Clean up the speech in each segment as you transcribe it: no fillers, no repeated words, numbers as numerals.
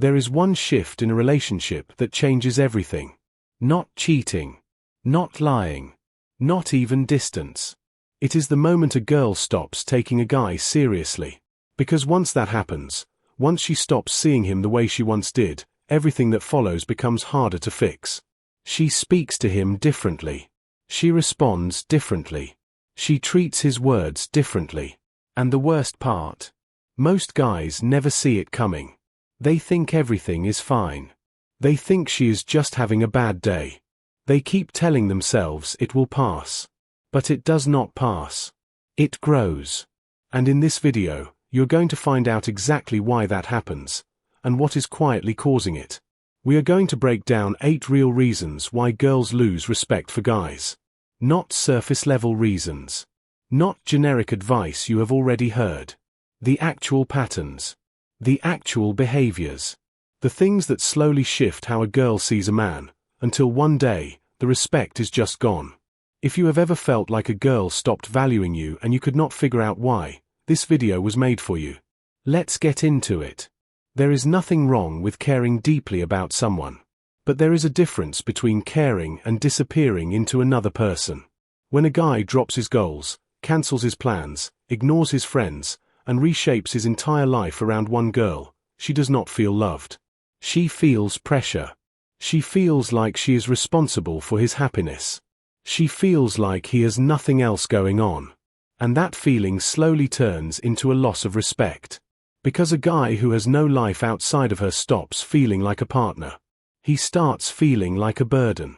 There is one shift in a relationship that changes everything. Not cheating. Not lying. Not even distance. It is the moment a girl stops taking a guy seriously. Because once that happens, once she stops seeing him the way she once did, everything that follows becomes harder to fix. She speaks to him differently. She responds differently. She treats his words differently. And the worst part? Most guys never see it coming. They think everything is fine. They think she is just having a bad day. They keep telling themselves it will pass. But it does not pass. It grows. And in this video, you're going to find out exactly why that happens, and what is quietly causing it. We are going to break down 8 real reasons why girls lose respect for guys. Not surface-level reasons. Not generic advice you have already heard. The actual patterns. The actual behaviors. The things that slowly shift how a girl sees a man, until one day, the respect is just gone. If you have ever felt like a girl stopped valuing you and you could not figure out why, this video was made for you. Let's get into it. There is nothing wrong with caring deeply about someone. But there is a difference between caring and disappearing into another person. When a guy drops his goals, cancels his plans, ignores his friends, and reshapes his entire life around one girl, she does not feel loved. She feels pressure. She feels like she is responsible for his happiness. She feels like he has nothing else going on. And that feeling slowly turns into a loss of respect. Because a guy who has no life outside of her stops feeling like a partner. He starts feeling like a burden.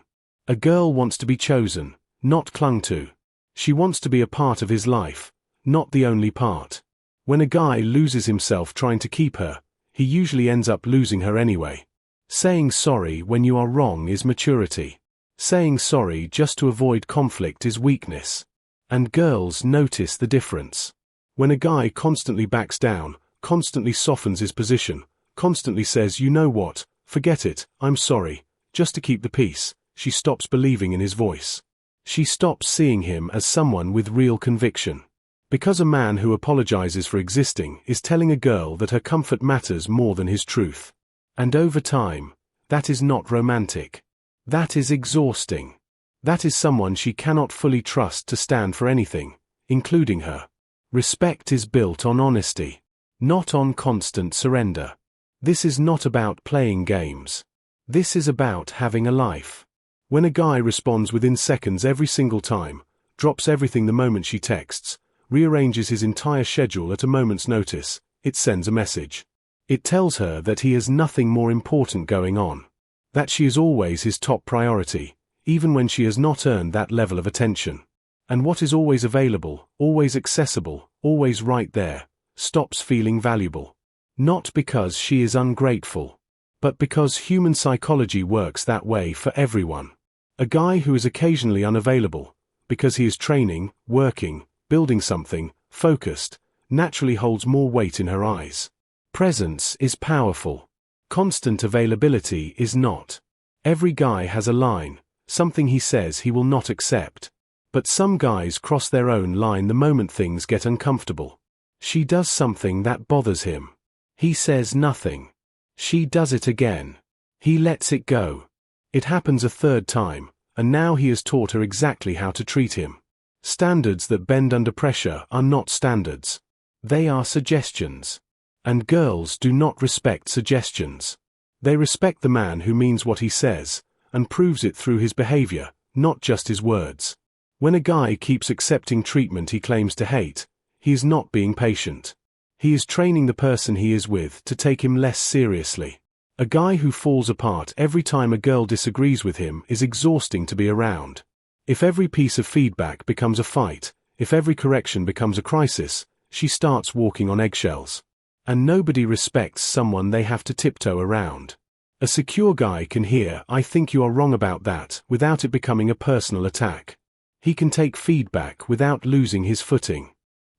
A girl wants to be chosen, not clung to. She wants to be a part of his life, not the only part. When a guy loses himself trying to keep her, he usually ends up losing her anyway. Saying sorry when you are wrong is maturity. Saying sorry just to avoid conflict is weakness. And girls notice the difference. When a guy constantly backs down, constantly softens his position, constantly says, "You know what, forget it, I'm sorry," just to keep the peace, she stops believing in his voice. She stops seeing him as someone with real conviction. Because a man who apologizes for existing is telling a girl that her comfort matters more than his truth. And over time, that is not romantic. That is exhausting. That is someone she cannot fully trust to stand for anything, including her. Respect is built on honesty, not on constant surrender. This is not about playing games. This is about having a life. When a guy responds within seconds every single time, drops everything the moment she texts, rearranges his entire schedule at a moment's notice, it sends a message. It tells her that he has nothing more important going on. That she is always his top priority, even when she has not earned that level of attention. And what is always available, always accessible, always right there, stops feeling valuable. Not because she is ungrateful, but because human psychology works that way for everyone. A guy who is occasionally unavailable, because he is training, working, building something, focused, naturally holds more weight in her eyes. Presence is powerful. Constant availability is not. Every guy has a line, something he says he will not accept. But some guys cross their own line the moment things get uncomfortable. She does something that bothers him. He says nothing. She does it again. He lets it go. It happens a third time, and now he has taught her exactly how to treat him. Standards that bend under pressure are not standards. They are suggestions. And girls do not respect suggestions. They respect the man who means what he says, and proves it through his behavior, not just his words. When a guy keeps accepting treatment he claims to hate, he is not being patient. He is training the person he is with to take him less seriously. A guy who falls apart every time a girl disagrees with him is exhausting to be around. If every piece of feedback becomes a fight, if every correction becomes a crisis, she starts walking on eggshells. And nobody respects someone they have to tiptoe around. A secure guy can hear, "I think you are wrong about that," without it becoming a personal attack. He can take feedback without losing his footing.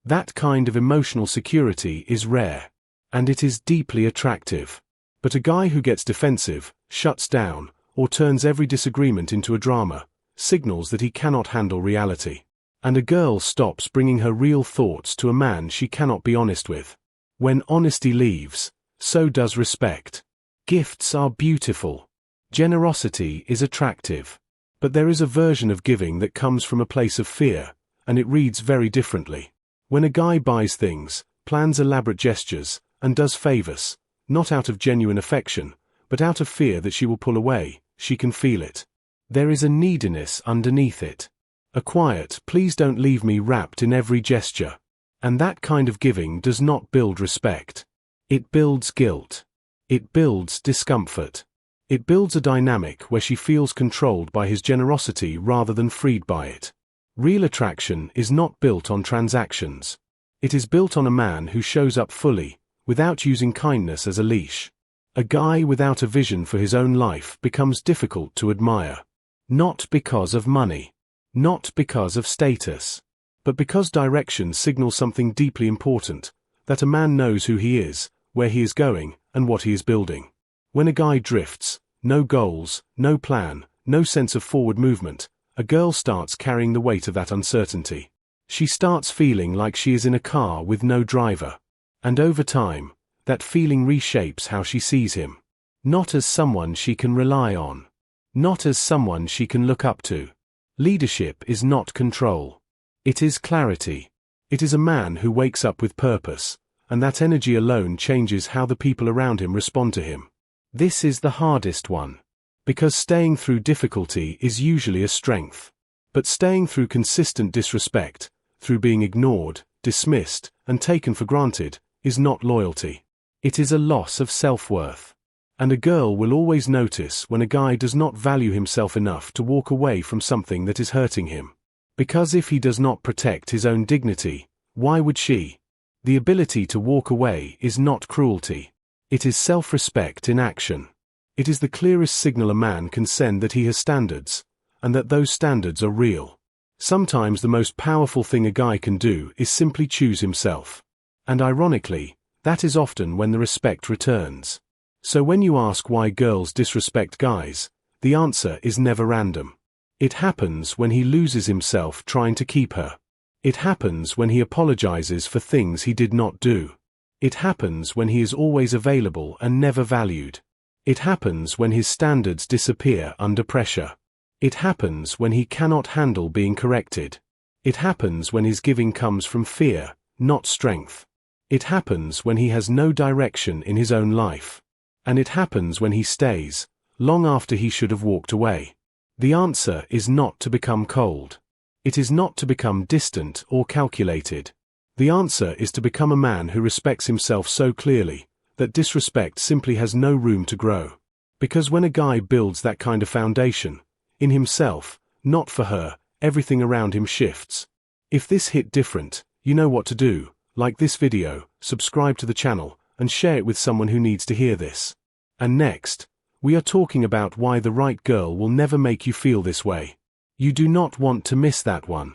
That kind of emotional security is rare. And it is deeply attractive. But a guy who gets defensive, shuts down, or turns every disagreement into a drama, signals that he cannot handle reality. And a girl stops bringing her real thoughts to a man she cannot be honest with. When honesty leaves, so does respect. Gifts are beautiful. Generosity is attractive. But there is a version of giving that comes from a place of fear, and it reads very differently. When a guy buys things, plans elaborate gestures, and does favors, not out of genuine affection, but out of fear that she will pull away, she can feel it. There is a neediness underneath it. A quiet, please don't leave me wrapped in every gesture. And that kind of giving does not build respect. It builds guilt. It builds discomfort. It builds a dynamic where she feels controlled by his generosity rather than freed by it. Real attraction is not built on transactions. It is built on a man who shows up fully, without using kindness as a leash. A guy without a vision for his own life becomes difficult to admire. Not because of money. Not because of status. But because direction signals something deeply important, that a man knows who he is, where he is going, and what he is building. When a guy drifts, no goals, no plan, no sense of forward movement, a girl starts carrying the weight of that uncertainty. She starts feeling like she is in a car with no driver. And over time, that feeling reshapes how she sees him. Not as someone she can rely on. Not as someone she can look up to. Leadership is not control. It is clarity. It is a man who wakes up with purpose, and that energy alone changes how the people around him respond to him. This is the hardest one. Because staying through difficulty is usually a strength. But staying through consistent disrespect, through being ignored, dismissed, and taken for granted, is not loyalty. It is a loss of self-worth. And a girl will always notice when a guy does not value himself enough to walk away from something that is hurting him. Because if he does not protect his own dignity, why would she? The ability to walk away is not cruelty. It is self-respect in action. It is the clearest signal a man can send that he has standards, and that those standards are real. Sometimes the most powerful thing a guy can do is simply choose himself. And ironically, that is often when the respect returns. So when you ask why girls disrespect guys, the answer is never random. It happens when he loses himself trying to keep her. It happens when he apologizes for things he did not do. It happens when he is always available and never valued. It happens when his standards disappear under pressure. It happens when he cannot handle being corrected. It happens when his giving comes from fear, not strength. It happens when he has no direction in his own life. And it happens when he stays, long after he should have walked away. The answer is not to become cold. It is not to become distant or calculated. The answer is to become a man who respects himself so clearly that disrespect simply has no room to grow. Because when a guy builds that kind of foundation, in himself, not for her, everything around him shifts. If this hit different, you know what to do. Like this video, subscribe to the channel, and share it with someone who needs to hear this. And next, we are talking about why the right girl will never make you feel this way. You do not want to miss that one.